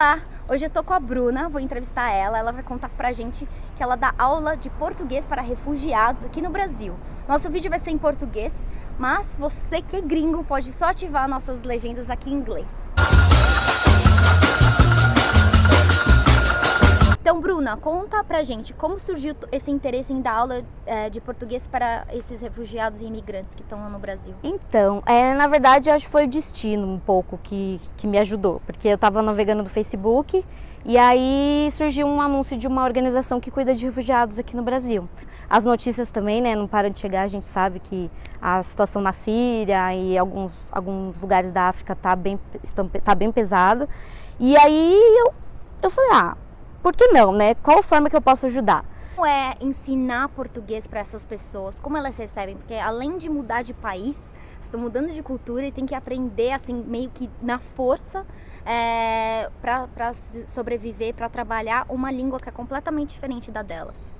Olá, hoje eu tô com a Bruna, vou entrevistar ela. Ela vai contar pra gente que ela dá aula de português para refugiados aqui no Brasil. Nosso vídeo vai ser em português, mas você que é gringo pode só ativar nossas legendas aqui em inglês. Então, Bruna, conta pra gente como surgiu esse interesse em dar aula de português para esses refugiados e imigrantes que estão lá no Brasil. Então, na verdade, eu acho que foi o destino um pouco que me ajudou, porque eu estava navegando no Facebook e aí surgiu um anúncio de uma organização que cuida de refugiados aqui no Brasil. As notícias também, né, não param de chegar, a gente sabe que a situação na Síria e alguns lugares da África tá bem pesado. E aí eu falei, por que não, né? Qual forma que eu posso ajudar? Como é ensinar português para essas pessoas? Como elas recebem? Porque além de mudar de país, estão mudando de cultura e tem que aprender assim meio que na força para sobreviver, para trabalhar uma língua que é completamente diferente da delas.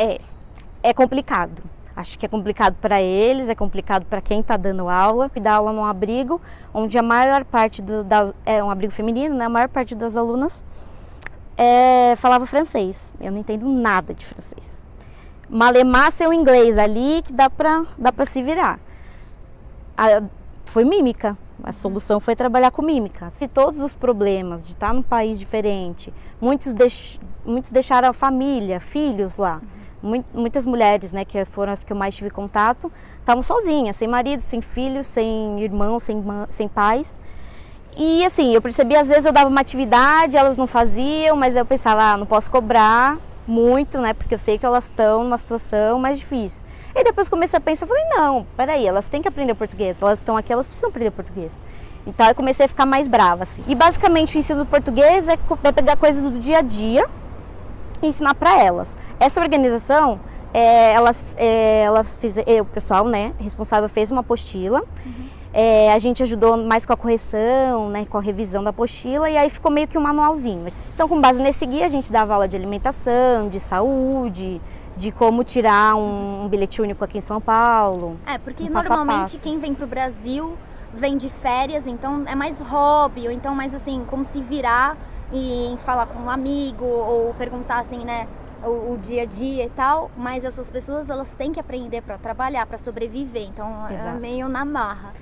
É complicado. Acho que é complicado para eles, é complicado para quem está dando aula. Dar aula num abrigo, onde a maior parte é um abrigo feminino, né? A maior parte das alunas falava francês. Eu não entendo nada de francês. Malemar seu inglês ali que dá pra se virar. Foi mímica. A solução foi trabalhar com mímica. Se todos os problemas de estar num país diferente, muitos deixaram a família, filhos lá. Muitas mulheres, né, que foram as que eu mais tive contato, estavam sozinhas, sem marido, sem filhos, sem irmãos, sem pais. E assim, eu percebi, às vezes eu dava uma atividade, elas não faziam, mas eu pensava, não posso cobrar muito, né, porque eu sei que elas estão numa situação mais difícil. E depois comecei a pensar, falei, não, peraí, elas têm que aprender português, elas estão aqui, elas precisam aprender português. Então eu comecei a ficar mais brava, assim. E basicamente o ensino do português é pegar coisas do dia a dia e ensinar para elas. Essa organização, o pessoal, né, responsável fez uma apostila. A gente ajudou mais com a correção, né, com a revisão da apostila, e aí ficou meio que um manualzinho. Então, com base nesse guia, a gente dava aula de alimentação, de saúde, de como tirar um bilhete único aqui em São Paulo. Porque normalmente quem vem para o Brasil vem de férias, então é mais hobby, ou então mais assim, como se virar e falar com um amigo, ou perguntar assim, né, o dia a dia e tal, mas essas pessoas elas têm que aprender para trabalhar, para sobreviver, então Exato. é meio na marra.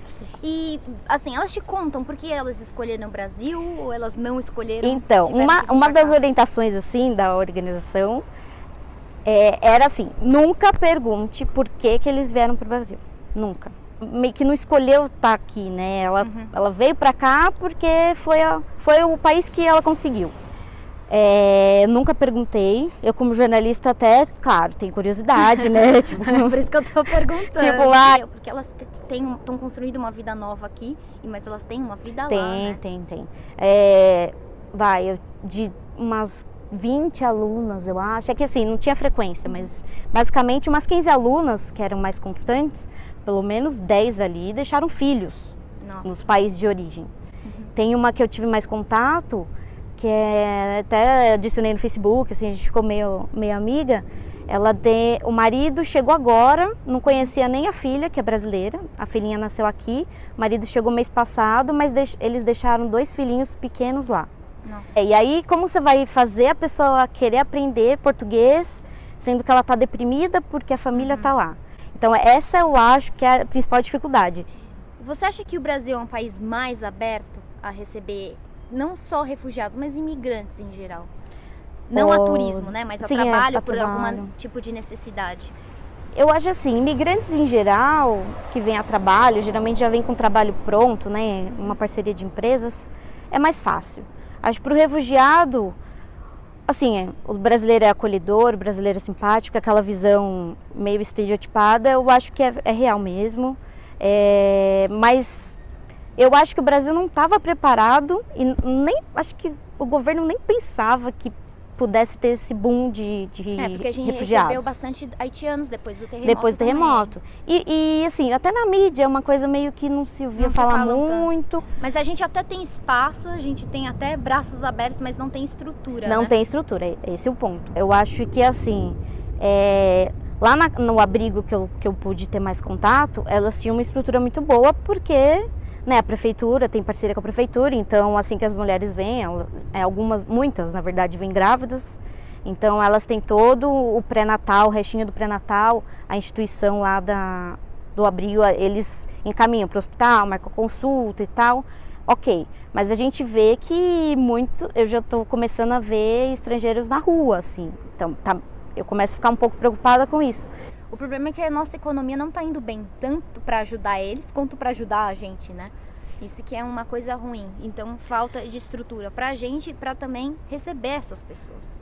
E assim, elas te contam por que elas escolheram o Brasil ou elas não escolheram? Então, uma das orientações assim da organização era assim, nunca pergunte por que eles vieram para o Brasil, nunca. Meio que não escolheu estar aqui, né? Ela veio para cá porque foi o país que ela conseguiu. Nunca perguntei. Eu, como jornalista, até, claro, tenho curiosidade, né? Tipo, por isso que eu tô perguntando. Tipo, lá... Porque elas estão construindo uma vida nova aqui, mas elas têm uma vida lá, né? Tem. De umas 20 alunas, eu acho. É que assim, não tinha frequência, mas basicamente umas 15 alunas, que eram mais constantes, pelo menos 10 ali, deixaram filhos nos países de origem. Tem uma que eu tive mais contato, que até adicionei no Facebook, assim, a gente ficou meio amiga. O marido chegou agora, não conhecia nem a filha, que é brasileira, a filhinha nasceu aqui, o marido chegou mês passado, mas eles deixaram 2 filhinhos pequenos lá. E aí, como você vai fazer a pessoa querer aprender português, sendo que ela está deprimida porque a família está lá? Então essa eu acho que é a principal dificuldade. Você acha que o Brasil é um país mais aberto a receber não só refugiados, mas imigrantes em geral? Não a turismo, né? Mas a trabalho por algum tipo de necessidade. Eu acho assim, imigrantes em geral, que vêm a trabalho, geralmente já vem com trabalho pronto, né? Uma parceria de empresas, é mais fácil. Acho que para o refugiado, assim, o brasileiro é acolhedor, o brasileiro é simpático, aquela visão meio estereotipada, eu acho que é real mesmo. Mas eu acho que o Brasil não estava preparado e acho que o governo nem pensava que pudesse ter esse boom de porque a gente refugiados. recebeu bastante haitianos depois do terremoto. Depois do terremoto. E assim, até na mídia é uma coisa meio que não se ouvia falar muito. Tanto. Mas a gente até tem espaço, a gente tem até braços abertos, mas não tem estrutura. Não tem estrutura, esse é o ponto. Eu acho que assim, lá no abrigo que eu pude ter mais contato, elas tinham uma estrutura muito boa porque né, a prefeitura tem parceria com a prefeitura, então assim que as mulheres vêm, muitas na verdade vêm grávidas, então elas têm todo o pré-natal, o restinho do pré-natal, a instituição lá do abrigo, eles encaminham para o hospital, marcam consulta e tal, ok. Mas a gente vê que eu já estou começando a ver estrangeiros na rua, assim, então eu começo a ficar um pouco preocupada com isso. O problema é que a nossa economia não está indo bem tanto para ajudar eles quanto para ajudar a gente, né? Isso que é uma coisa ruim. Então, falta de estrutura para a gente e para também receber essas pessoas.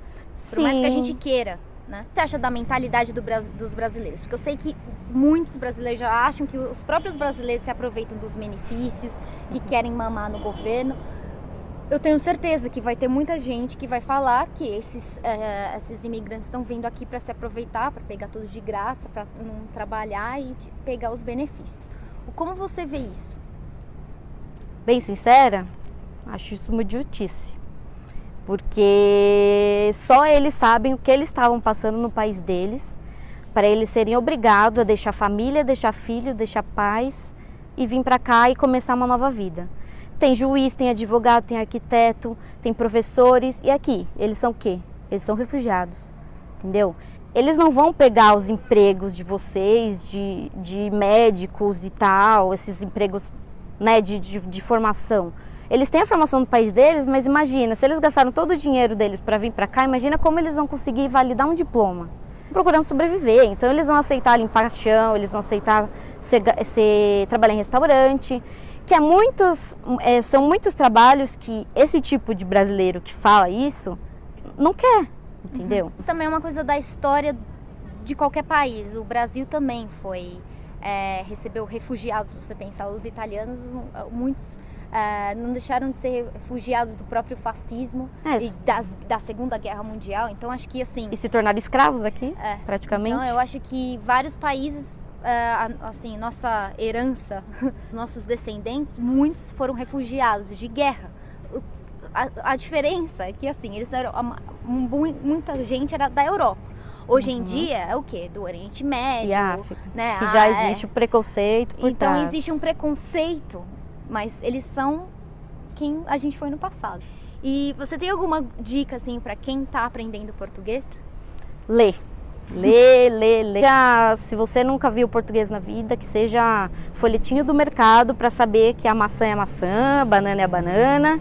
Por Sim. mais que a gente queira, né? O que você acha da mentalidade dos brasileiros? Porque eu sei que muitos brasileiros já acham que os próprios brasileiros se aproveitam dos benefícios, que querem mamar no governo. Eu tenho certeza que vai ter muita gente que vai falar que esses imigrantes estão vindo aqui para se aproveitar, para pegar tudo de graça, para não trabalhar e pegar os benefícios. Como você vê isso? Bem sincera, acho isso uma idiotice. Porque só eles sabem o que eles estavam passando no país deles, para eles serem obrigados a deixar família, deixar filho, deixar pais e vir para cá e começar uma nova vida. Tem juiz, tem advogado, tem arquiteto, tem professores. E aqui, eles são o quê? Eles são refugiados, entendeu? Eles não vão pegar os empregos de vocês, de médicos e tal, esses empregos, né, de formação. Eles têm a formação no país deles, mas imagina, se eles gastaram todo o dinheiro deles para vir para cá, imagina como eles vão conseguir validar um diploma. Procurando sobreviver, então eles vão aceitar limpar chão, eles vão aceitar trabalhar em restaurante, que são muitos trabalhos que esse tipo de brasileiro que fala isso não quer, entendeu? Uhum. Também é uma coisa da história de qualquer país. O Brasil também recebeu refugiados, se você pensar, os italianos, muitos não deixaram de ser refugiados do próprio fascismo e da Segunda Guerra Mundial, então acho que assim... E se tornaram escravos aqui, praticamente. Então eu acho que vários países, assim, nossa herança, nossos descendentes, muitos foram refugiados de guerra. A diferença é que assim, eles eram, muita gente era da Europa. Hoje em dia é o quê? Do Oriente Médio. E África, né? Que já existe o preconceito por Então trás. existe um preconceito, mas eles são quem a gente foi no passado. E você tem alguma dica assim para quem está aprendendo português? Lê. Se você nunca viu português na vida, que seja folhetinho do mercado para saber que a maçã é a maçã, a banana é a banana.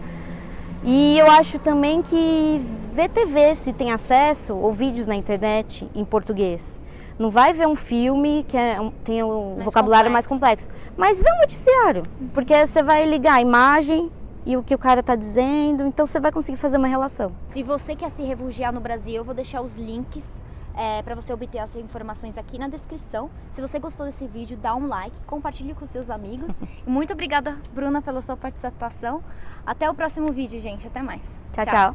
E eu acho também que ver TV, se tem acesso, ou vídeos na internet em português. Não vai ver um filme que tem um vocabulário mais complexo, mas vê um noticiário, porque você vai ligar a imagem e o que o cara está dizendo, então você vai conseguir fazer uma relação. Se você quer se refugiar no Brasil, eu vou deixar os links para você obter essas informações aqui na descrição. Se você gostou desse vídeo, dá um like, compartilhe com seus amigos. Muito obrigada, Bruna, pela sua participação. Até o próximo vídeo, gente. Até mais. Tchau.